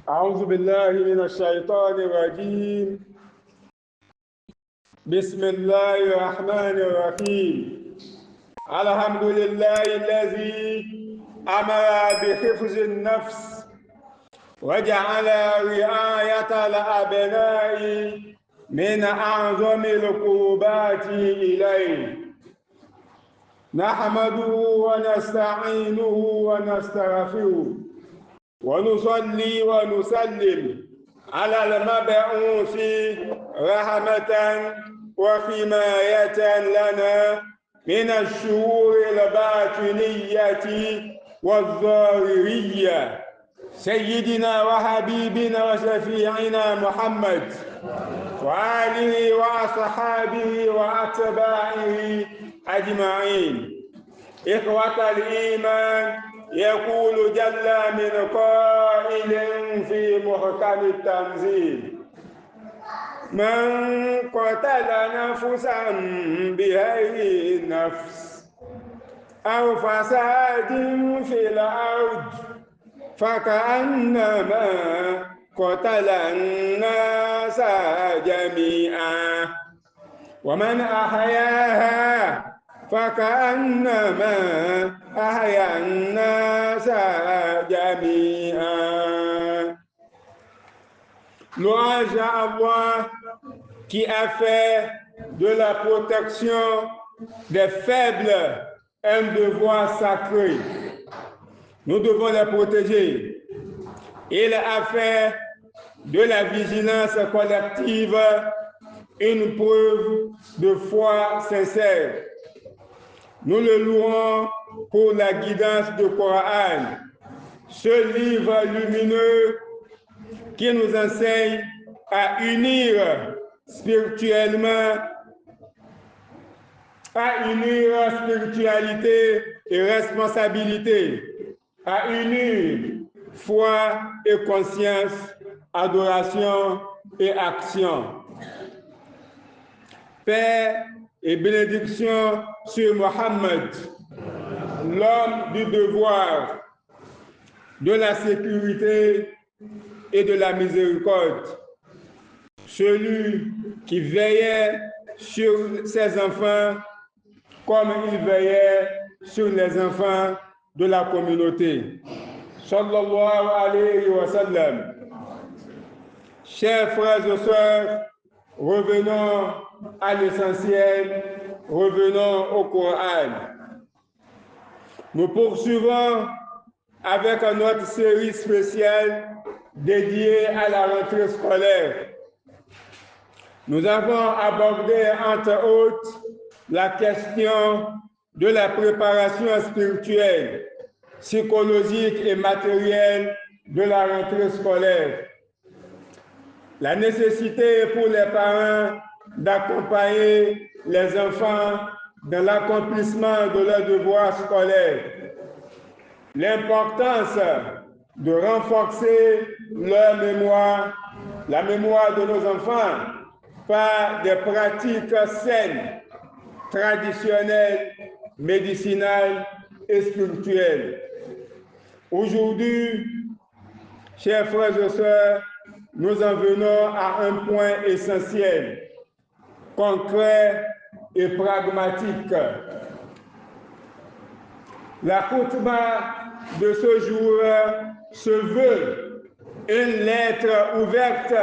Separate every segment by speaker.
Speaker 1: أعوذ بالله من الشيطان الرجيم. بسم الله الرحمن الرحيم. الحمد لله الذي أمر بحفظ النفس وجعل رعاية الأبناء من أعظم القربات إليه. نحمده ونستعينه ونستغفره ونصلي ونسلم على المبعوث رحمة وحماية لنا من الشرور الباطنية والظاهرية، سيدنا وحبيبنا وشفيعنا محمد وآله وأصحابه وأتباعه أجمعين. إخوة الإيمان، يقول جل من قائل في محكم التنزيل: من قتل نفسا بغير نفس أو فساد في الأرض فكأنما قتل الناس جميعا، ومن أحياها فكأنما أحيا الناس جميعا. Louange à Allah qui a fait de la protection des faibles un devoir sacré. Nous devons les protéger. Il a fait de la vigilance collective une preuve de foi sincère. Nous le louons pour la guidance du Coran, ce livre lumineux qui nous enseigne à unir spiritualité et responsabilité, à unir foi et conscience, adoration et action. Paix et bénédiction sur Mohammed, l'homme du devoir, de la sécurité et de la miséricorde, celui qui veillait sur ses enfants comme il veillait sur les enfants de la communauté. Sallallahu alayhi wa sallam. Chers frères et sœurs, revenons à l'essentiel, revenons au Coran. Nous poursuivons avec notre série spéciale dédiée à la rentrée scolaire. Nous avons abordé, entre autres, la question de la préparation spirituelle, psychologique et matérielle de la rentrée scolaire. La nécessité pour les parents d'accompagner les enfants dans l'accomplissement de leurs devoirs scolaires. L'importance de renforcer leur mémoire, la mémoire de nos enfants, par des pratiques saines, traditionnelles, médicinales et spirituelles. Aujourd'hui, chers frères et sœurs, nous en venons à un point essentiel, concret et pragmatique. La khutba de ce jour se veut une lettre ouverte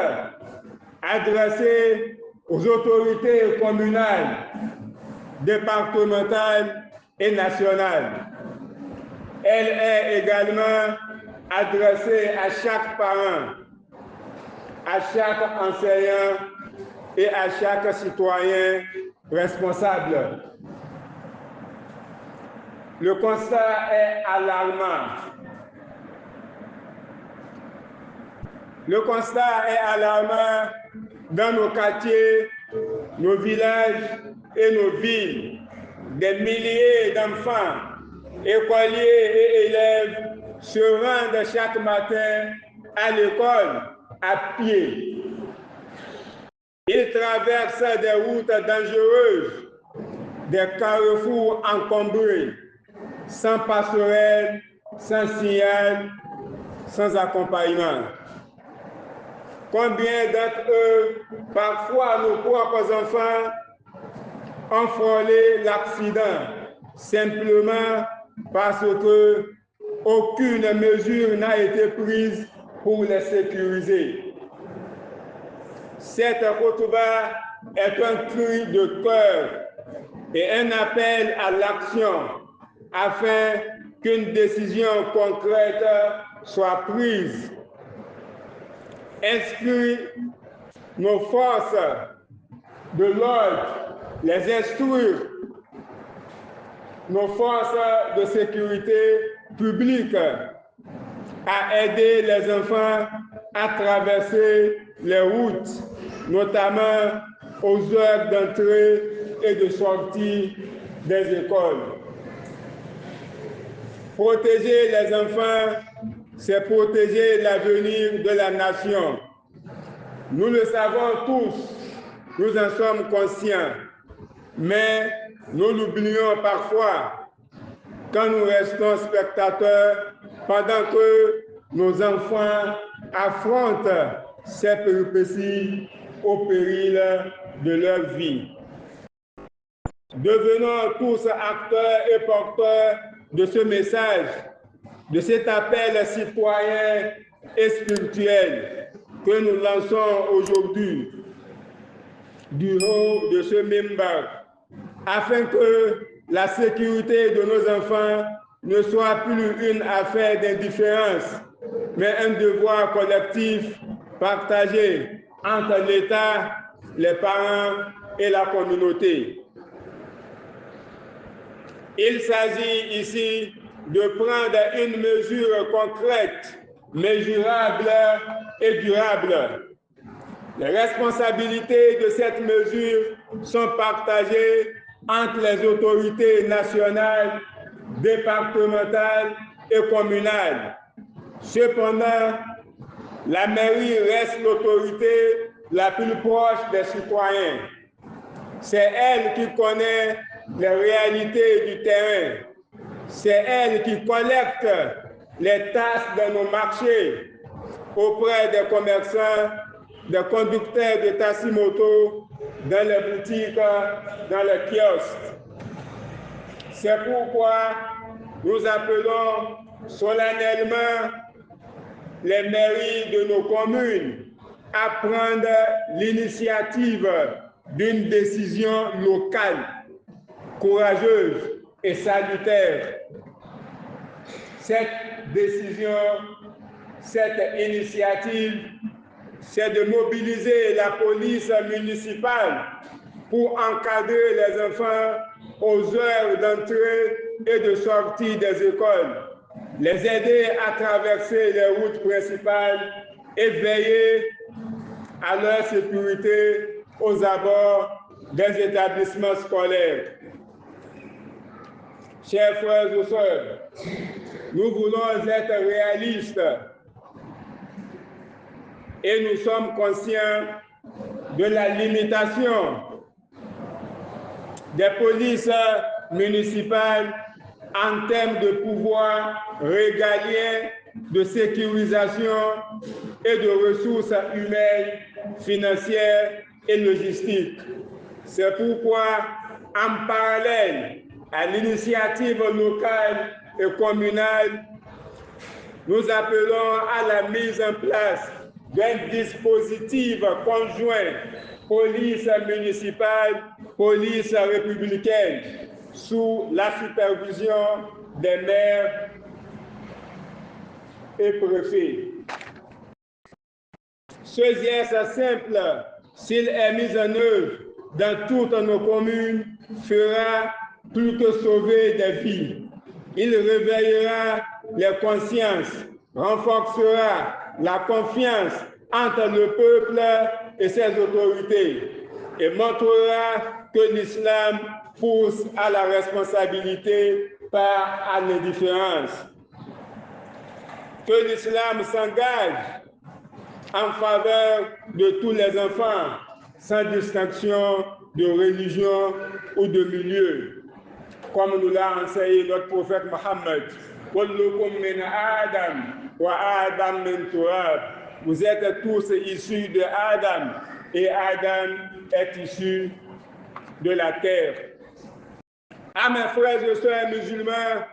Speaker 1: adressée aux autorités communales, départementales et nationales. Elle est également adressée à chaque parent, à chaque enseignant et à chaque citoyen responsable. Le constat est alarmant. Le constat est alarmant dans nos quartiers, nos villages et nos villes. Des milliers d'enfants, écoliers et élèves se rendent chaque matin à l'école à pied. Ils traversent des routes dangereuses, des carrefours encombrés, sans passerelle, sans signal, sans accompagnement. Combien d'entre eux, parfois nos propres enfants, ont frôlé l'accident simplement parce que aucune mesure n'a été prise pour les sécuriser. Cette khutba est un cri de cœur et un appel à l'action afin qu'une décision concrète soit prise. Inscrire nos forces de l'ordre, les instruire, nos forces de sécurité publique à aider les enfants à traverser les routes, notamment aux heures d'entrée et de sortie des écoles. Protéger les enfants, c'est protéger l'avenir de la nation. Nous le savons tous, nous en sommes conscients, mais nous l'oublions parfois quand nous restons spectateurs pendant que nos enfants affrontent ces péripéties au péril de leur vie. Devenons tous acteurs et porteurs de ce message, de cet appel citoyen et spirituel que nous lançons aujourd'hui du haut de ce minbar, afin que la sécurité de nos enfants ne soit plus une affaire d'indifférence, mais un devoir collectif partagé entre l'État, les parents et la communauté. Il s'agit ici de prendre une mesure concrète, mesurable et durable. Les responsabilités de cette mesure sont partagées entre les autorités nationales, départementales et communales. Cependant, la mairie reste l'autorité la plus proche des citoyens. C'est elle qui connaît les réalités du terrain. C'est elle qui collecte les tasses de nos marchés auprès des commerçants, des conducteurs de taxi-moto, dans les boutiques, dans les kiosques. C'est pourquoi nous appelons solennellement les mairies de nos communes à prendre l'initiative d'une décision locale, courageuse et salutaire. Cette décision, cette initiative, c'est de mobiliser la police municipale pour encadrer les enfants aux heures d'entrée et de sortie des écoles, les aider à traverser les routes principales et veiller à leur sécurité aux abords des établissements scolaires. Chers frères et sœurs, nous voulons être réalistes et nous sommes conscients de la limitation des polices municipales en termes de pouvoir régalien, de sécurisation et de ressources humaines, financières et logistiques. C'est pourquoi, en parallèle à l'initiative locale et communale, nous appelons à la mise en place d'un dispositif conjoint police municipale, police républicaine, sous la supervision des maires et préfets. Ce geste simple, s'il est mis en œuvre dans toutes nos communes, fera plus que sauver des vies. Il réveillera les consciences, renforcera la confiance entre le peuple et ses autorités et montrera que l'islam pousse à la responsabilité, pas à l'indifférence. Que l'islam s'engage en faveur de tous les enfants, sans distinction de religion ou de milieu. Comme nous l'a enseigné notre prophète Mohammed, « Kullukum min Adam wa Adam min turab » vous êtes tous issus de Adam, et Adam est issu de la terre. À mes frères et sœurs musulmans,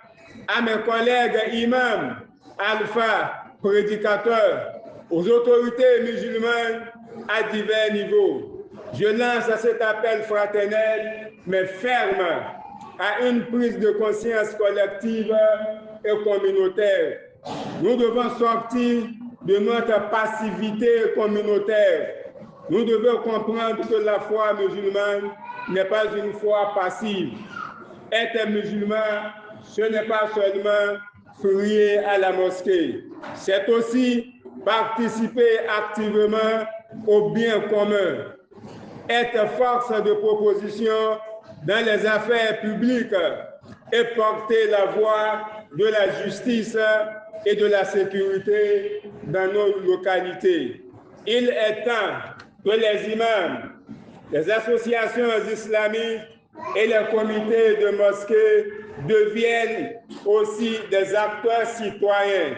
Speaker 1: à mes collègues imams, alpha, prédicateurs, aux autorités musulmanes à divers niveaux, je lance cet appel fraternel, mais ferme, à une prise de conscience collective et communautaire. Nous devons sortir de notre passivité communautaire. Nous devons comprendre que la foi musulmane n'est pas une foi passive. Être musulman, ce n'est pas seulement prier à la mosquée, c'est aussi participer activement au bien commun, être force de proposition dans les affaires publiques et porter la voix de la justice et de la sécurité dans nos localités. Il est temps que les imams, les associations islamiques et les comités de mosquées deviennent aussi des acteurs citoyens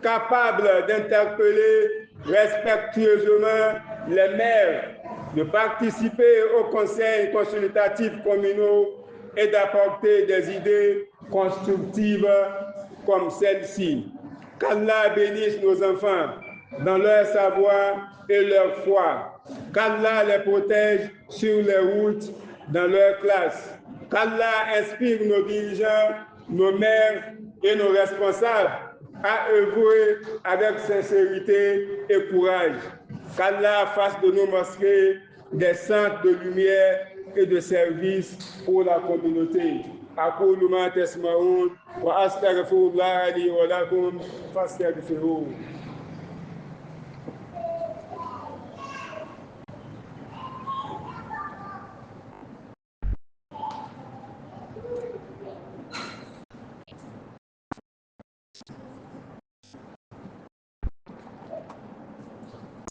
Speaker 1: capables d'interpeller respectueusement les maires, de participer aux conseils consultatifs communaux et d'apporter des idées constructives comme celle-ci. Qu'Allah bénisse nos enfants dans leur savoir et leur foi. Qu'Allah les protège sur les routes, dans leur classe. Qu'Allah inspire nos dirigeants, nos maires et nos responsables à œuvrer avec sincérité et courage. Qu'Allah fasse de nos mosquées des centres de lumière et de service pour la communauté. أقول ما تسمعون وأستغفر الله لي ولكم فاستغفروه.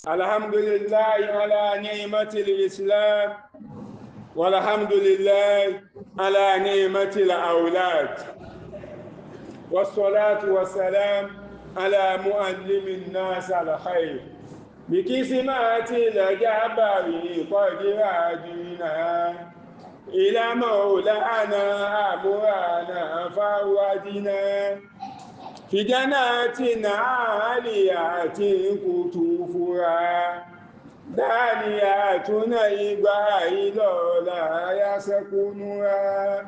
Speaker 1: الحمد لله على نعمة الإسلام والحمد لله على نعمة الأولاد والصلاة والسلام على معلم الناس الخير بكسمات الجبار قد راجينا إلى مولانا أمرانا فوادنا في جنات عاليات قطوفها دانيات نيبا لا يسكنها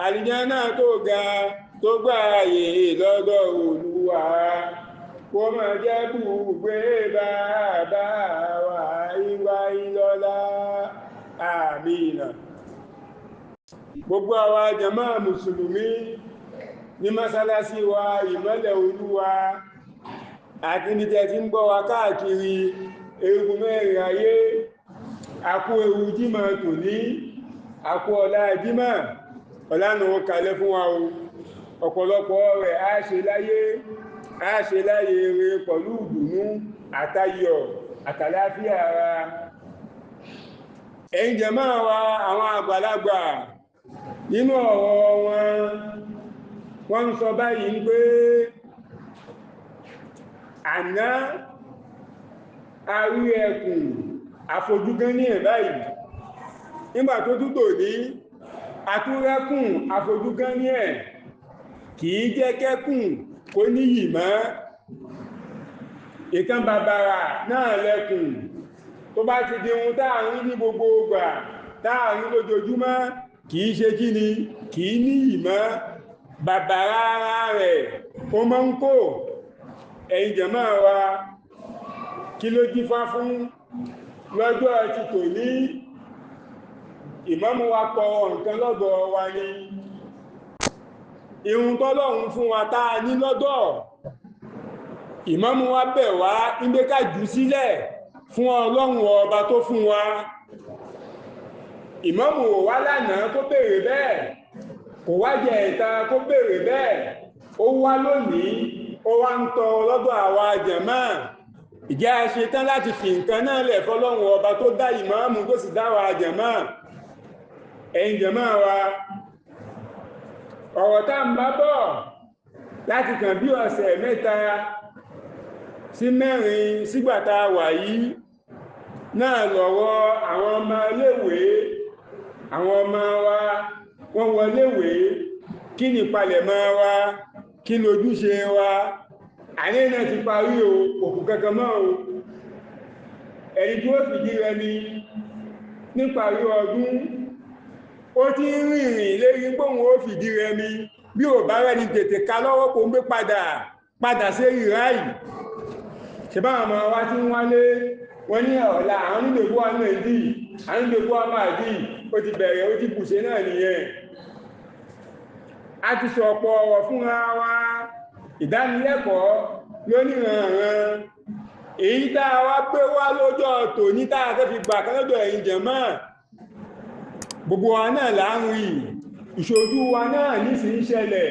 Speaker 1: àlìjánnà tó ga tó gbáyé lọ́dọ̀ Olúwa kó má jẹ́ bùgbé bàbá wa ìwà ìlọ́lá àmín. Gbogbo àwa jàmá mùsùlùmí ní mọ́sálásí wa ìmọ́lẹ̀ Olúwa àti ní tẹ́ tí ń gbọ́ wa káàkiri egun mẹ́rin ayé, àkú ewu jímọ̀ tòní, àkú ọlá jímọ̀, ọlánà kalẹ̀ fún wa o. Ọ̀pọ̀lọpọ̀ rẹ̀ á ṣe láyé rẹ̀ pẹ̀lú ìdùnnú àtayọ̀ àtàláfíà ara. Ẹ̀yin jàmá wa, àwọn àgbàlagbà nínú ọ̀rọ̀ wọ́n ń sọ báyìí pé àná àrí ẹkùn àfojúgán ní ẹ̀ báyìí, nígbà tó tútò ní àtúrẹ́kùn àfojúgán ní ẹ̀, kìí jẹ́ kẹ́kùn kó níyì mọ́. Ìkan bàbàrà náà lẹ́kùn, tó bá ti di ohun táàrin ní gbogbo ìgbà, táàrin lójoojúmọ́, kìí ṣe kí ni, kìí níyì mọ́. Bàbàrà ara rẹ̀ ó mọ́ ń kó. Ẹ̀yin jàmá wa, kí ló dífá fún lọ́jọ́ ti tòní? Ìmámù wa kọ nǹkan lọ́dọ̀ wa ni ìhun tọ́lọ́run fún wa táa ní lọ́dọ̀. Ìmámù wa bẹ̀ wá nígbé ká jù sílẹ̀ fún Ọlọ́run ọba tó fún wa. Ìmámù ò wá lánàá kó béèrè bẹ́ẹ̀, kò wá jẹ ìta kó béèrè bẹ́ẹ̀, ó wá lónìí, ó wá ń tọ lọ́dọ̀ àwa jàmá. Ìjẹ́ a ṣe tán láti fi nǹkan náà lẹ̀ fọ́lọ́run ọba tó dá ìmámù tó sì dá wa jàmá. Ẹ̀yin jàmá wa, ọ̀rọ̀ tá ń bá bọ̀ láti kàn bí ọ̀sẹ̀ mẹ́ta sí mẹ́rin sígbàtà wà yìí náà lọ́rọ̀ àwọn ọmọ iléèwé àwọn ọmọ wa wọ́n wọléèwé kí ni ìpalẹ̀mọ́ wa kí ni ojúṣe wa àní náà ti parí òkú kankan mọ́ o ẹni tí ó fìdí rẹmi níparí ọdún ó ti rìnrìn lérí gbóhùn ó fìdí rẹmi bí ò bá rẹni tètè ká lọ́wọ́ kò ń gbé padà sí ìráyì ṣe bá ọmọ wa tí ń wálé wọ́n ní ọ̀la àwọn nílògbó ọmọ ìdí àwọn nílògbó ọmọ ìdí ó ti bẹ̀rẹ̀ ó ti bùṣe náà nìyẹn a ti sọ ọ̀pọ̀ ọ̀rọ̀ fúnra wa ìdánilẹ́kọ̀ọ́ lóníranran èyí tá a wá pé wá lọ́jọ́ tòní tá a fẹ́ fi gbà kan lọ́dọ̀ ẹ̀yin jẹ̀mọ́ gbogbo wa náà láàrin ìṣojú wa náà nísìn ń ṣẹlẹ̀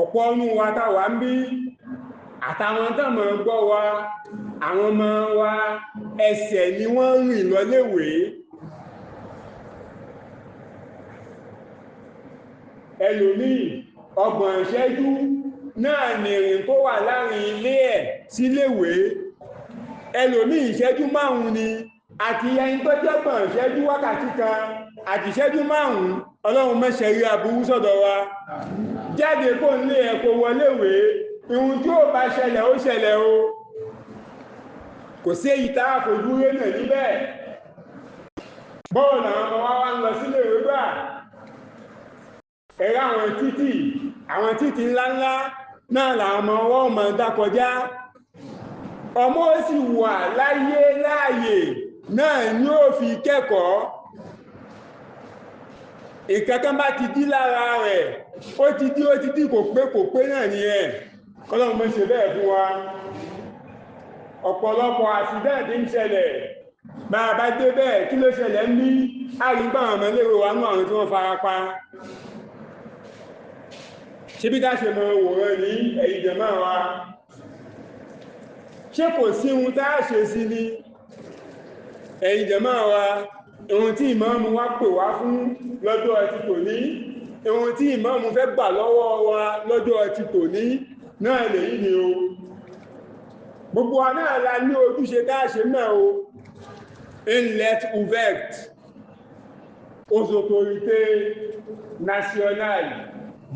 Speaker 1: ọ̀pọ̀ ọnú wa táwà ń bí àtàwọn tàmọ̀ gbọ́ wa àwọn ọmọ wa ẹsẹ̀ ni wọ́n rìn lọléèwé ẹlòmíì 30 ìṣẹ́jú náà ni ìrìn tó wà láàrin ilé ẹ̀ síléèwé ẹlòmíì ìṣẹ́jú 5 ni àti ẹni tó jẹ́ 30 ìṣẹ́jú wákàtí kan àti ìṣẹ́jú 5 ọlọ́run mẹ́ṣẹ̀rí aburú sọ́dọ̀ wa jáde kó nílé ẹ̀kọ́ wọléèwé ìhun tí ó bá ṣẹlẹ̀ ó ṣẹlẹ̀ o kò sí èyí tá àfojú rẹ̀ náà níbẹ̀ bọ́ọ̀lù àwọn ọmọ wa ń lọ sílé ìwé gbà ẹ̀rọ àwọn títì ńláńlá náà làwọn ọmọ ọwọ́ ọmọ dákọjá ọmọ ó sì wà láyé láàyè náà ní ó fi kẹ́kọ̀ọ́ ìkankan bá ti dí lára rẹ̀ ó ti dí kò pé náà nìyẹn kọ́lọ́run mọ́ ṣe bẹ́ẹ̀ fún wa ọ̀pọ̀lọpọ̀ àṣìdẹ́ẹ̀dì ń ṣẹlẹ̀ máa bá dé bẹ́ẹ̀ kí ló ṣẹlẹ̀ ń bí àrígbà ọmọ léèrè wa ní àwọn tí wọ́n fara pa ṣe bí dá ṣe mọ òwòrán ní ẹ̀yìn jẹ̀mọ́ wa ṣé kò sí ohun tá a ṣe sí ní ẹ̀yìn jẹ̀mọ́ wa ohun tí ìmáàmù wa pè wá fún lọ́jọ́ ẹtì tòní ohun tí ìmáàmù fẹ́ gbà lọ́wọ́ wa lọ́jọ́ ẹtì tòní náà lèyí ni o gbogbo wa náà la ní ojúṣe tá a ṣe náà o inlet ouverte aux autorités nationales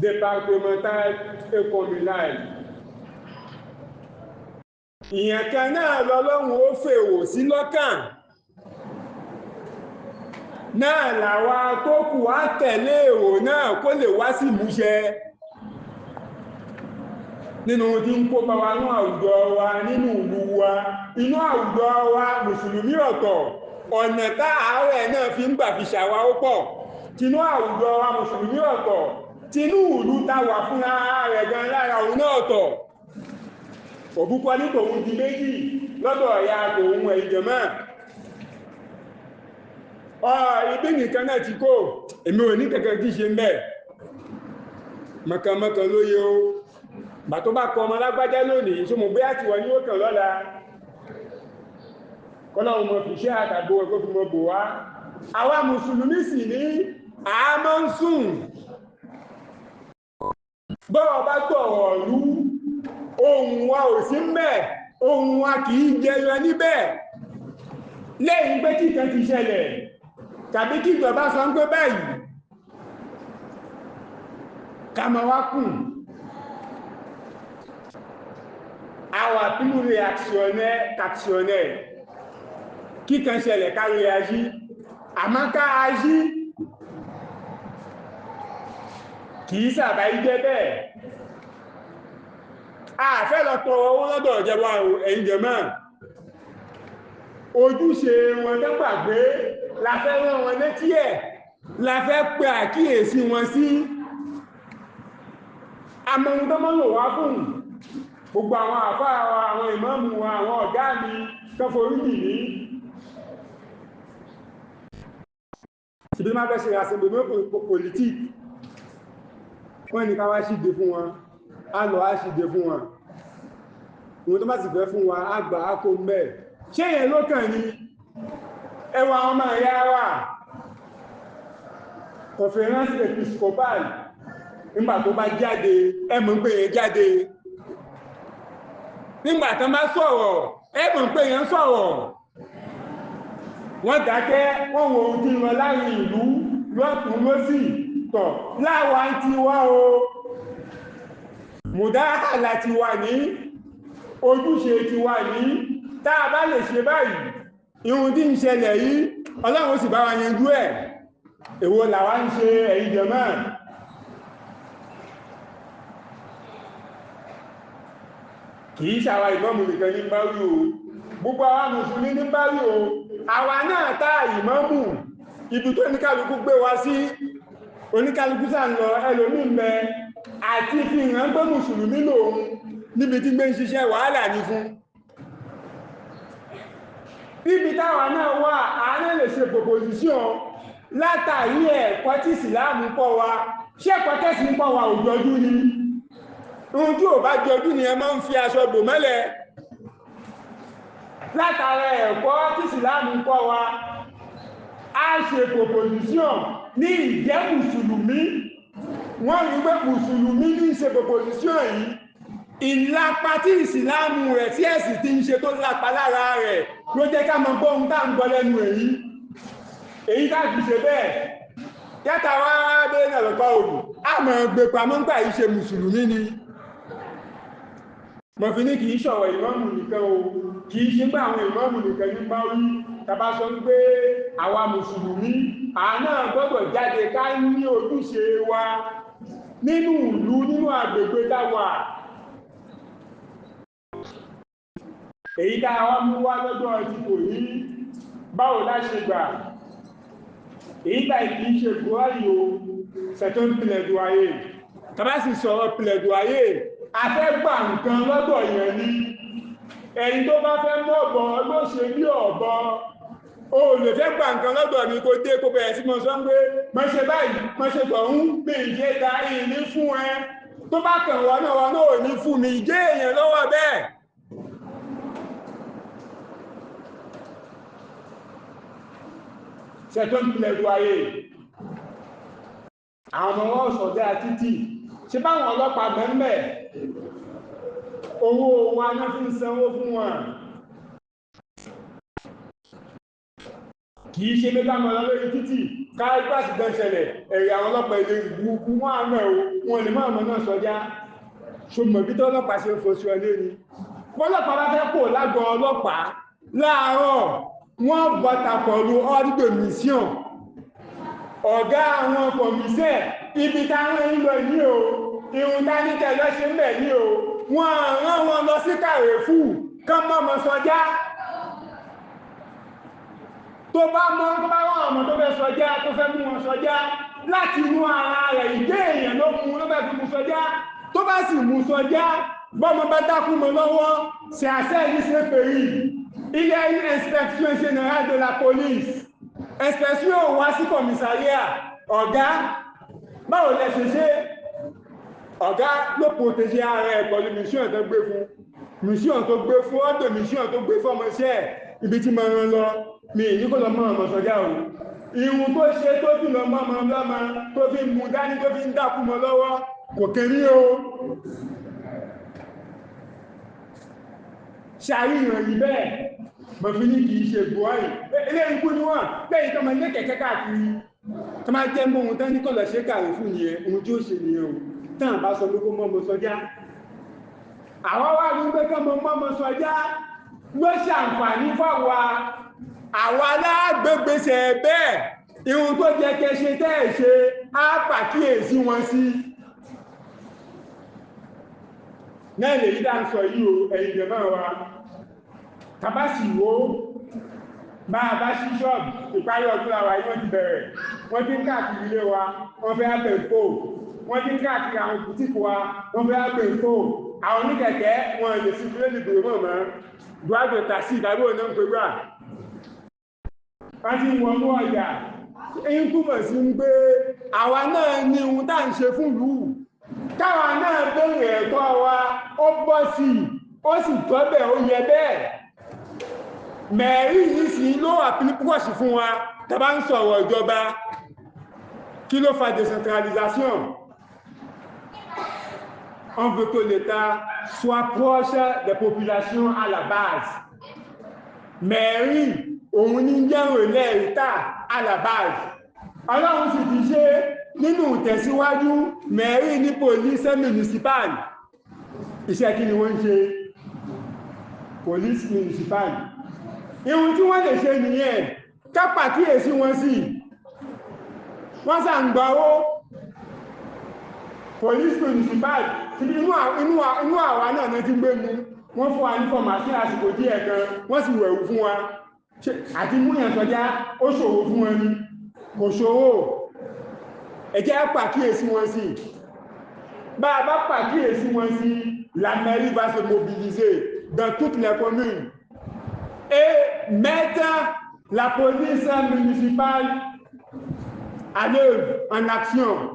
Speaker 1: départementales et communales ìyẹn kan náà lọ́lọ́run ó fèwò sí lọ́kàn náà làwa tó kù á tẹ̀lé èrò náà kó lè wá sí ìmúṣẹ nínú tí ń kó bá wa ní àwùjọ wa nínú ìlú wa inú àwùjọ wa mùsùlùmí ọ̀tọ̀ ọ̀nà tá ààrẹ náà fi ń gbà fi ṣàwá ó pọ̀ tinú àwùjọ wa mùsùlùmí ọ̀tọ̀ tinú ìlú táwà fún ààrẹ gan lára òun náà ọ̀tọ̀ òbúkọ ní tòun di méjì lọ́dọ̀ ọ̀yà tòun ẹ̀jẹ̀mọ́ ibi nìkan náà ti kó èmi ò ní kẹ̀kẹ́ kí ṣe ń bẹ̀ mọ̀kànmọ̀kàn lóye o bà tó bá kọ ọmọ lágbájá lónìí ṣe mọ̀ bóyá ti wọ́n ní ó kàn lọ́la kọ́lọ̀wọ̀n mọ̀ fi ṣẹ́ àtàgbò ẹ̀kọ́ fi mọ̀ bò wá àwa mùsùlùmí sì ní àmọ́ ń sùn bọ́ọ̀ bá gbọ̀rọ̀ lú ohun wa ò sí mẹ́ ohun wa kìí jẹyọ níbẹ̀ lẹ́yìn pé kí kan ti ṣẹlẹ̀ tàbí kí ìjọba sọ ń pé báyìí ká ma wá kùn àwa plus réactionnaire qu'actionnaire kí kan ṣẹlẹ̀ ká réagí àmọ́ ká agí kìí sàbá ìjẹ́ bẹ́ẹ̀ àfẹ́ lọ tọrọ owó lọ́dọ̀ ìjọba ẹ̀yin jẹ̀mọ́ ojúṣe wọn tó gbàgbé la fẹ́ rán wọn létí ẹ̀ la fẹ́ pè àkíyèsí wọn sí amóhun tó mọ́ lò wá fún gbogbo àwọn àfáà wa àwọn ìmáàmù wa àwọn ọ̀gá mi tó forí nì ní ṣìbí má fẹ́ ṣe àṣẹ̀gbẹ̀mọ́ politique wọ́n ní ká wá ṣíde fún wọn a lọ á ṣíde fún wọn ìwọ̀n tó bá sì fẹ́ fún wa a gbà á kó mẹ́ ṣé yẹn ló kàn ní ẹwà ọmọ ìyá wa conference episcopal nígbà tó bá jáde ẹmọ̀ ń pè yẹn jáde nígbà tán bá sọ̀rọ̀ ẹ̀bùn pé yẹn sọ̀rọ̀ wọ́n dákẹ́ wọ́n wo ohun tí ń lọ láàrin ìlú lọ́tún lọ́sì tọ̀ láwa ń ti wá o mùdáhàlà ti wà ní ojúṣe ti wà ní tá a bá lè ṣe báyìí ihun tí ń ṣẹlẹ̀ yìí Ọlọ́run sì bá wa yanjú ẹ̀ èwo làwa ń ṣe ẹ̀yin jàmáà kìí ṣàwà ìmọ́mù nìkan ní báwí o gbogbo àwọn mùsùlùmí ní báwí o àwa náà tá ìmọ́mù ibi tó oníkálukú gbé wa sí oníkálukú sà ń lọ ẹlòmí mẹ àti fi hàn pé mùsùlùmí lòun níbi tí gbé ń ṣiṣẹ́ wàhálà ní fún níbi táwa náà wà àánà lè ṣe proposition látàrí ẹ̀kọ́ tí ìsìláàmù kọ́ wa ṣé ẹ̀kọ́ tẹ́sí ń kọ́ wa òjòjú ni ohun tí ò bá jọjú ni ẹ máa ń fi aṣọ bò mọ́lẹ̀ látara ẹ̀kọ́ tí ìsìláàmù kọ́ wa a ṣe proposition ní ìjẹ́ mùsùlùmí wọ́n rí pé mùsùlùmí ní ṣe proposition yìí ìlápa tí ìsìláàmù rẹ̀ tí ẹ̀sì ti ń ṣe tó lápa lára rẹ̀ ló jẹ́ ká mọ gbóhun tá ń gbọ́ lẹ́nu èyí tá fi ṣe bẹ́ẹ̀ yàtà wá dé náà lọ́pàá òdù a mọ̀ gbé pamọ́ nígbà yìí ṣe mùsùlùmí ni mọ̀fí ní kìí ṣọ̀rọ̀ ìmọ́mù nìkan o kìí ṣe pé àwọn ìmọ́mù nìkan ní bá rí tàbá sọ pé àwa mùsùlùmí àná gbọ́dọ̀ jáde ká ní ojúṣe wa nínú ìlú nínú àgbègbè táwà èyí tá wá mú wá lọ́jọ́ ti kò ní báwo láṣe gbà èyí tá ìkìí ṣe buhari o ṣẹ̀tọ́ ń pilẹ̀ duayé tàbá sì sọ̀rọ̀ pilẹ̀ duayé afẹ́gbà nǹkan lọ́dọ̀ yẹn ní ẹni tó bá fẹ́ mọ́bọ ló ṣe bí ọ̀bọ o lè fẹ́ gbà nǹkan lọ́dọ̀ mi kó dé kó bẹ̀rẹ̀ sí mọ́ sọ pé mọ́ṣe báyìí mọ́ṣe tọ̀hún bí ìjẹ́ ta ìní fún ẹ tó bá kàn wọ́n náà ò ní fún mi ìjẹ́ èèyàn lọ́wọ́ bẹ́ẹ̀ ṣẹ̀tọ́ ìpìlẹ̀ duayé àwọn ọmọ wọn sọ̀dẹ́ àtítì ṣe báwọn ọlọ́pàá mẹ́mẹ́ owó wa náà fi ń sanwó fún wọn kìí ṣe mẹ́ta mọ̀ lórí títì káàkiri gbẹ́ṣẹ̀lẹ̀ ẹ̀rẹ̀ àwọn ọlọ́pàá ilé ìgbùkú wọn àmọ́ wọn lè máa mọ̀ náà sọjá ṣùgbọ́n bí tó ọlọ́pàá ṣe fòṣù ẹlé ni ọlọ́pàá bá fẹ́ kò lágọ̀ ọlọ́pàá láàárọ̀ wọ́n bọ́ta pọ̀lú ọ́dígbò mission ọ̀gá àwọn kọ̀míṣẹ́ ibi táwọn ń lọ ní o irun táníkẹ́ lọ́ṣẹ́ mẹ́ ní o wọ́n rán wọn lọ sí Kàrẹ́fù kán mọ́mọ́ sọjá tó bá wọ́n ọmọ tó fẹ́ sọjá tó fẹ́ mú wọn sọjá láti inú ara rẹ̀ ìdé èèyàn ló mú ló fẹ́ fi mú sọjá tó bá sì mú sọjá bọ́mọ bá dákú mọ́ lọ́wọ́ c'est à ça il se paye il y a une inspection générale de la police inspection wá sí commissariat ọ̀gá báwo lẹ ṣe ṣe ọ̀gá ló protéger ara ẹ̀ pẹ̀lú mission tó gbé fún ọdọ̀ mission tó gbé fún ọmọ iṣẹ́ ibi tí ma rán lọ mi ní kó lọ mọ́ ọmọ sọjá o ìhun tó ṣe tó fi lọ mọ́ ọmọ lọ́mọ tó fi mú dání tó fi ń dákú mọ́ lọ́wọ́ kò kẹrí o ṣàríyàn yìí bẹ́ẹ̀ mọ̀ fi ní kìí ṣe buhari ilé ikú ni wọ́n lẹ́yìn tó ma ní kẹ̀kẹ́ káàkiri tó máa jẹ́ mọ́ ohun tán ní kọ́lọ̀ ṣe kàrí fún ní ẹ ohun tí ó ṣe nìyẹn o tán bá sọ lókó mọ́ sọjá àwọn wá rí pé kọ́ mọ́ sọjá ló ṣàǹfààní fáwa àwa alágbègbèsè bẹ́ẹ̀ ihun tó jẹ́ kẹṣe tẹ́ ṣe á pàkíyèsí wọn sí náà lè yídá ń sọ yí o ẹ̀yìn jẹ̀mọ́ wa tàbásì wo máa bá sí ṣọ́ọ̀bù ìparí ọdún àwà yí wọ́n ti bẹ̀rẹ̀ wọ́n ti ń káàkiri ilé wa wọ́n fẹ́ ápẹ̀ fò wọ́n ti ń káàkiri àwọn bùtíkù wa wọ́n fẹ́ ápẹ̀ fò àwọn oníkẹ̀kẹ́ wọn lè sí fílẹ̀ nìgbò mọ́ mọ́ dùágbò tàṣí ìdágbò náà ń pè gbà wọ́n ti ń wọnú ọjà èyí túmọ̀ sí ń gbé àwa náà ní ohun tá ń ṣe fún ìlú káwa náà bẹ̀rẹ̀ ẹ̀tọ́ wa ó bọ́ sí ó sì tọ́bẹ̀ ó yẹ bẹ́ẹ̀ mẹ̀rí yìí sí ló wà pípọ̀ṣì fún wa tàbá ń sọ̀rọ̀ ìjọba kí ló fa decentralization on veut que l'État soit proche des populations à la base. Mairie, on y a relais l'État à la base. Alors, on se disait, nous tẹ̀síwájú, mairie ni police municipale. Iṣẹ́ kí ni wọ́n ṣe? Police municipale. Ihun tí wọ́n lè ṣe nìyẹn, ká pàkíyèsí wọn sí. Wọ́n sà ń gba owó. Police municipale, inú àwa náà ti gbé mu. Wọ́n fún wa ní fọ́màsí àsìkò díẹ̀ kan, wọ́n sì wẹ̀wù fún wa. Àti múyàn sọjá, ó ṣòro fún wọn ni. Kò ṣòro. Ẹ jẹ́ pàkíyèsí wọn sí. Bá a bá pàkíyèsí wọn sí, la mairie va se mobiliser dans toutes les communes et mettre la police municipale à l'œuvre, en action.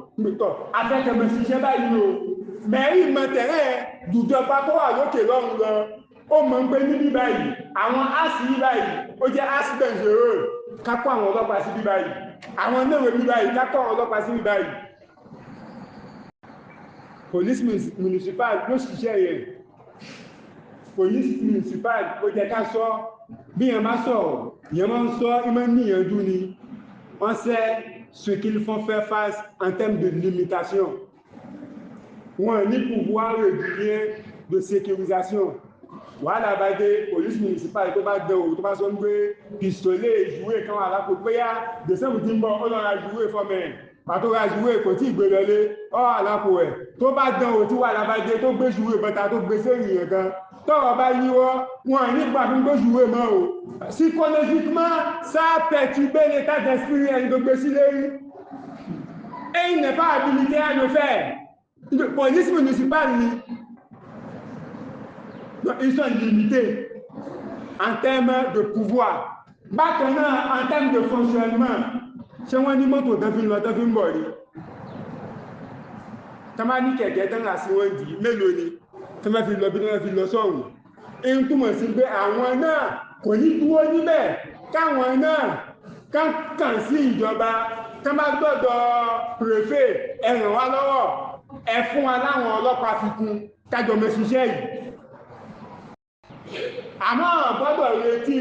Speaker 1: Avec un monsieur Bayo, mais il m'intéresse d'où-de-pas quoi, l'autre l'homme là, au même pays báyìí, àwọn assis báyìí, ó jẹ́ assis dangereux, kápá àwọn ọlọ́pàá sí báyìí, àwọn náà bí báyìí, kápá àwọn ọlọ́pàá sí báyìí. Police municipale ló ṣiṣẹ́ yẹn. Police municipale ó jẹ́ ká sọ, bí yẹn bá sọ̀rọ̀, yẹn máa ń sọ, ìmọ̀ níyànjú ni. On sait ce qu'ils font faire face en termes de limitation. Wọ́n ní pouvoir régulier de sécurisation. Voilà, bah des police municipale tó bá dán o, tó bá sọ ń gbé pistolet joué kan alákò péyà, de sẹ́mù tí ń bọ̀, ó lọ ra joué fọ́mẹ̀. Pàtó ra joué kò tí ìgbé lọlé, ọ́ alákò ẹ̀. Tó bá dán o tí wà lábájé tó gbé joué bọ́ta tó gbé sẹ́yìn yẹn gan. Tọ́rọ bá yíwọ́, wọn nípa fún gbé joué mọ́ o. Psychologiquement, ça a perturbé l'état d'esprit ẹni tó gbé sí lérí. Et il n'est pas habilité à le faire. La police municipale, ils sont limités en termes de pouvoir. Maintenant, en termes de fonctionnement, c'est un animal qui est dans une body. Tamani kẹ̀kẹ́ tán là sí wọ́n dì mélòó ni tó máa fi lọ bí wọ́n fi lọ sọ́run. Èyí túmọ̀ sí pé àwọn náà kò ní dúró níbẹ̀ káwọn náà kàn sí ìjọba tán bá gbọ́dọ̀ préfet ẹ ràn wá lọ́wọ́ ẹ fún wa láwọn ọlọ́pàá fikún kájọ mọ́ ṣiṣẹ́ yìí. Àmọ́ gbọ́dọ̀ retí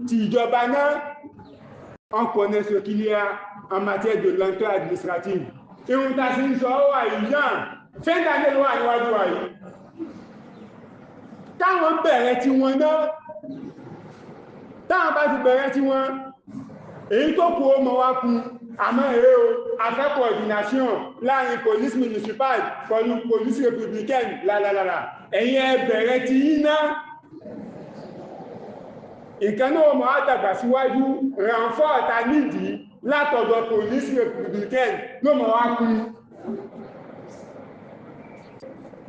Speaker 1: ti ìjọba náà on connaît ce qu'il y a en matière de lenteur administrative. Irun ta sí ń sọ ó wà yìí náà fẹ́ntàlẹ́ ló wà níwájú wa yìí. Táwọn bẹ̀rẹ̀ tí wọn náà, táwọn bá ti bẹ̀rẹ̀ tí wọn, èyí tó kú ó mọ́ wá kú, àmọ́ èrè o, afẹ́ coordination láàrin police municipal pẹ̀lú police républicaine lálàlàlà. Ẹ̀yin ẹ bẹ̀rẹ̀ tí yí náà. Ìkan náà mọ̀ àdàgbà síwájú renfort ta nídìí látọ̀dọ̀ police républicaine ló mọ̀ wá kú.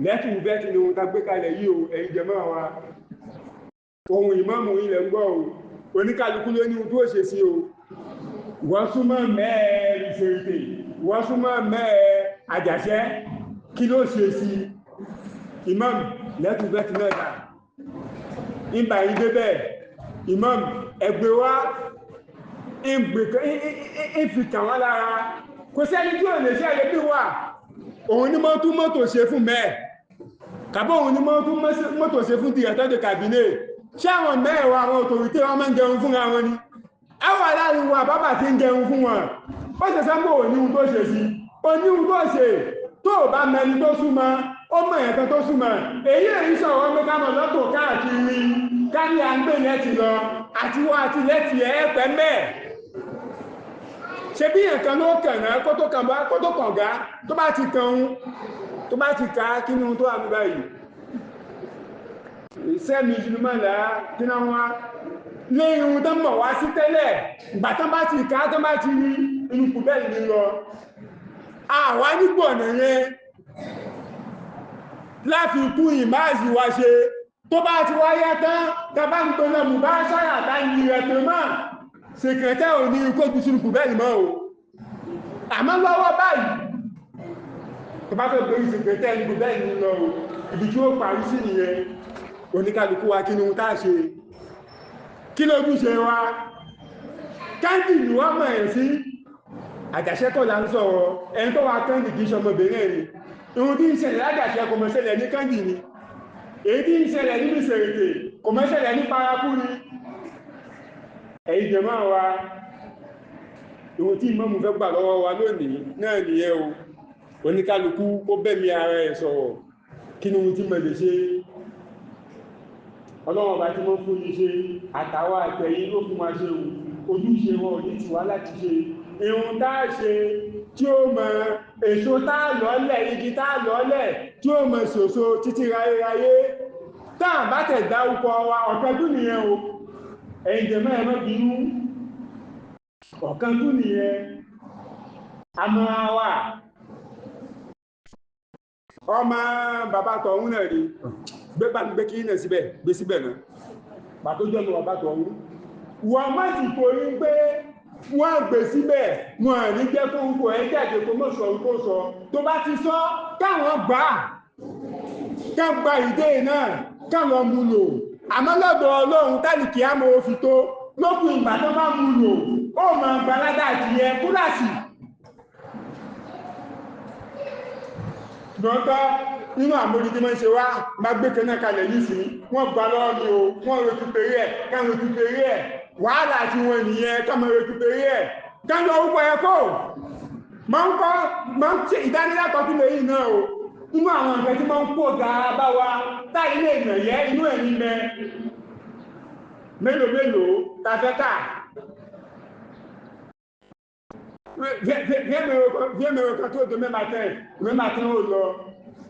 Speaker 1: Lẹ́tù bẹ́ẹ̀ tí ni ohun ta gbé kalẹ̀ yìí o, ẹ̀yin jẹmọ́ wa. Ohun ìmáàmù ilẹ̀ ń gbọ́ o, oníkàlùkù ló ní ohun tó ṣe sí o. Wọ́n súnmọ́ mẹ́ẹ̀ ìṣèrìtè, wọ́n súnmọ́ mẹ́ẹ̀ àjàṣẹ́, kí ló ṣe sí? Ìmáàmù lẹ́tù bẹ́ẹ̀ tí náà dà. Ìgbà yìí dé bẹ́ẹ̀, ìmáàmù ẹgbẹ́ wa, ìfikàn wá lára. Kò sẹ́ni tí ò lè ṣe ẹgbẹ́ bí wà. Òun ní mọ́ tún mọ́tò ṣe fún mẹ́ẹ̀. Kàbọ̀ òun ní mọ́ tún mọ́tò ṣe fún directeur de cabinet. Ṣé àwọn mẹ́ẹ̀wà àwọn autorité wọn máa ń jẹun fún àwọn ni? Àwọn aláàrin wa bàbá ti ń jẹun fún wọn. Ó ṣe sáńgbò oníhun tó ṣe sí. Oníhun tó ṣe tó bá mẹni tó súnmọ́, ó mọ̀ ẹ̀kan tó súnmọ́. Èyí èyí sọ̀rọ̀ pé ká mọ̀ lọ́tò káàkiri, ká ní à ń gbé lẹ́tì lọ, àti wọ́n àti lẹ́tì ẹ̀ẹ́pẹ́ mẹ́ẹ̀. Ṣe bí ẹ̀kan ló kànáà kó tó kànga tó bá ti kàn tó bá ti ká kí ní ohun tó wà ní báyìí. Ìṣẹ́mi ìjìnlúmọ̀lá kí náà wá lé irun tó mọ̀ wá sí tẹ́lẹ̀ ìgbà tán bá ti ká tán bá ti rí inú kù bẹ́ẹ̀ ní lọ. Àwa nígbò ọ̀nà yẹn láfi kú ìmáàzì wa ṣe tó bá ti wáyé tán tàbá ń tó lọ mú bá ṣáyà tá ní rẹ̀ tó máa secrétaire ò ní kó jù sínú kù bẹ́ẹ̀ mọ́ o. Àmọ́ lọ́wọ́ báyìí tó bá fẹ́ gbé secrétaire ní kù bẹ́ẹ̀ ní lọ o, ibi tí ó parí sí nìyẹn. Oníkàlùkù wa kí ni ohun táà ṣe, kí lójú ṣe wa káńdì ni wọ́n mọ̀ ẹ̀ sí àjàṣẹ́kọ̀ là ń sọ̀rọ̀ ẹni tó wà káńdì kìí ṣọmọbìnrin ẹni ìhun tí ń ṣẹlẹ̀ lájàṣẹ́ kò mọ̀ ṣẹlẹ̀ ní Kánjì ni èyí tí ń ṣẹlẹ̀ ní Ìṣẹ̀rẹ̀tè kò mọ̀ ṣẹlẹ̀ ní Paraku ni ẹ̀yin jàmá wa ìhun tí ìmáàmù fẹ́ gbà lọ́wọ́ wa lónìí náà nìyẹn o oníkálukú kó bẹ́mi ara ẹ̀ sọ̀rọ̀ kí ni ohun tí mo lè ṣe ọlọ́wọ́n bá tí wọ́n fún ní ṣe àtàwà àtẹ̀yìn ló fún wa ṣe ojúṣe wọn ní tiwa láti ṣe ìhun táà ṣe tí ó mọ èso táà lọ́lẹ̀ igi táà lọ́lẹ̀ tí ó mọ ṣòṣo títí ráyéráyé táà bá tẹ̀ dárúkọ wa ọ̀kan tún nìyẹn o ẹ̀yin jẹ̀mọ́ ẹ̀mọ́ bínú ọ̀kan tún nìyẹn àmọ́ wa ọmọ bàbá tọ̀hún náà rí gbé kí ní síbẹ̀ gbé síbẹ̀ náà bà tó jẹ́ bàbá tọ̀hún wọ́n má sì torí pé wọ́n gbé síbẹ̀ wọ́n ní jẹ́ kó ń kò ẹ́ jáde kó mọ́ sọ tó sọ tó bá ti sọ káwọn gbà ìdé náà káwọn mú lò àmọ́ lọ́dọ̀ Ọlọ́run tálìkì àmọ́ òfin tó lókùn ìgbà tó bá mú lò ó mọ̀ gbaládà àti ẹ kúláàsì lọ́tọ́ nínú àmórí tí wọ́n ṣe wá má gbé kẹ́nà kalẹ̀ nísìnyí wọ́n gbà lọ́wọ́ ni o wọ́n récupéré ẹ̀ káwọn récupéré ẹ̀ wàhálà tí wọ́n nìyẹn káwọn récupéré ẹ̀ káwọn orúkọ ẹ̀kọ́ máa ń ṣe ìdánilẹ́kọ̀ọ́ tí lèyìn náà o nínú àwọn nǹkan tí máa ń pò dáa bá wa táyé lè nà yẹ inú ẹ̀ ní mẹ́ mélòó tafẹ́ta Viens quand toi demain matin au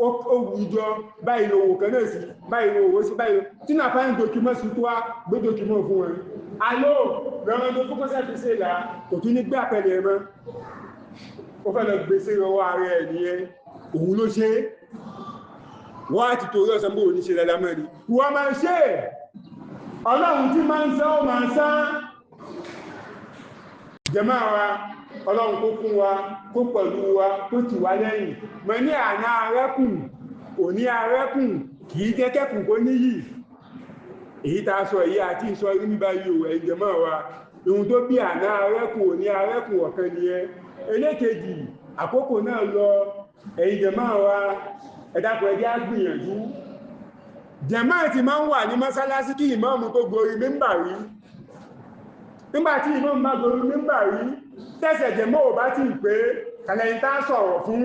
Speaker 1: Ouido, báyìí l'owó kan náà sí, báyìí l'owó sí, báyìí. Tu n'as pas un document sur toi, gbé document fún wọn. Allô, lọ́rọ̀ tó fún kọ́sẹ̀ fi ṣe là, kò tún ní gbé àpẹẹlẹ̀ ẹ̀mọ́. Ó fẹ́ lọ gbèsè lọ́wọ́ ààrẹ ẹ̀ nìyẹn, òun ló ṣe. Wọ́n á ti torí ọ̀sán bó ní ṣe lẹ́la mẹ́rin. Wọ́n máa ṣe Ọlọ́run tí máa ń sán ó máa sán. Jàmá wa Ọlọ́run kó fún wa kó pẹ̀lú wa tó tì wá lẹ́yìn mọ́ ní àná arẹ́kùn òní arẹ́kùn kìí jẹ́ kẹ́kùn kó níyì èyí ta sọ èyí àti ìsọ rí ní báyìí ò ẹ̀yin jàmá wa ohun tó bí àná arẹ́kùn òní arẹ́kùn ọ̀kan nìyẹn ẹlẹ́kejì àkókò náà lọ ẹ̀yin jàmá wa ẹ dákun ẹ jẹ́ á gbìyànjú jàmá ti máa ń wà ní mọ́sálásí kí ìmáàmù tó gorí mímbàrí nígbàtí ìmáàmù bá gorí mímbàrí tẹ́sẹ̀ jẹmọ́ ò bá ti pé kàlẹ̀yìn tá sọ̀rọ̀ fún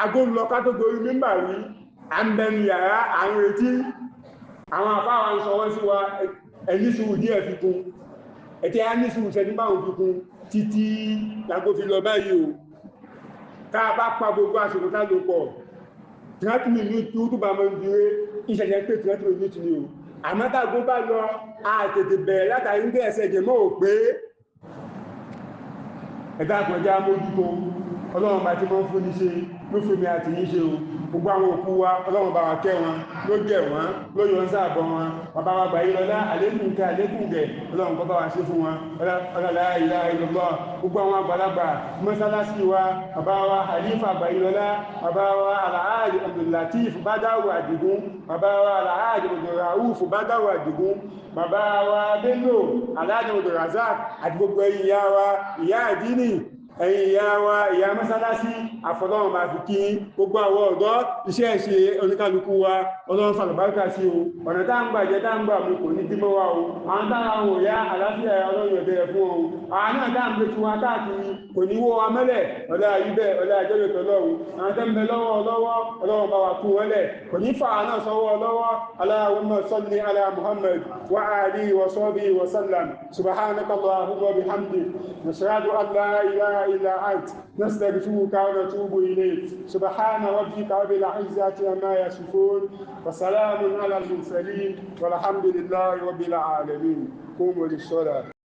Speaker 1: agóòlọ́ká tó gorí mímbà rí àmbẹ̀mì yàrá àwọn etí àwọn àfáwà ń sọ wọ́n sí wa ẹni sùúrù díẹ̀ fi kún ẹ̀tẹ́ á ní sùúrù sẹ́ni báwọn fi kún títí lágbó fi lọ báyìí o ká bá pa gbogbo àṣòro ká ló pọ̀ 30 minutes tó bá mọ́ ìdíwé ìṣẹ̀lẹ̀ pé 30 minutes ni o àmọ́tàgbó bá lọ àtètè bẹ̀rẹ̀ látàrí ń bẹ̀ẹ̀sẹ̀ jẹmọ́ ò pé ẹ̀dá àpọ̀já mójútó Ọlọ́run bá ti mọ́ fún ní ṣe ló fi mi àti yí ṣe o gbogbo àwọn òkú wa Ọlọ́run bá wa kẹ́ wọn ló gẹ̀ wọ́n ló yọ ń sáàbọ̀ wọn bàbá wa gbà yí lọ́lá àlékùnkẹ́ àlékùnkẹ́ Ọlọ́run kọ́ bá wa ṣe fún wọn ọlọ́lá ilá ìlọ́gbọ́ gbogbo àwọn àgbàlagbà mọ́sálásí wa bàbá wa Halifa gbà yí lọ́lá bàbá wa Alhaji Abdullatif Badaru Adigun bàbá wa Alhaji Abdulrauf Badaru Adigun bàbá wa Bello Alhaji Abdulrazak àti gbogbo ìyá wa ìyá àdínì ẹ̀yin ìyá wa ìyá mọ́sálásí àfọlọ́run bá fi kí gbogbo àwọn ọ̀dọ́ iṣẹ́ ìṣe oníkálukú wa Ọlọ́run fàlùbáríkà sí o ọ̀nà tá ń gbà jẹ́ tá ń gbà mú kò ní dímọ́ wa o àwọn tára àwọn òyá àlàáfíà Ọlọ́run yọ̀dẹ̀ fún ọ àwọn náà tá ń gbé tí wa káàkiri kò ní wó wa mẹ́lẹ̀ ọlá ayúbẹ̀ ọlá àjọyọ̀ tọ́lọ́run àwọn tẹ́ ń bẹ lọ́wọ́ Ọlọ́run bá wa kú wọlẹ̀ kò ní fà á náà sọ́wọ́ lọ́wọ́ Allahumma salli ala Muhammad wa alihi wa sahbihi wa sallam subhanaka Allahumma wa bihamdik nashhadu an la ilaha إلا أنت نستغفرك ونتوب إليك سبحان ربك رب العزة عما يصفون وسلام على المرسلين والحمد لله رب العالمين قوموا للصلاة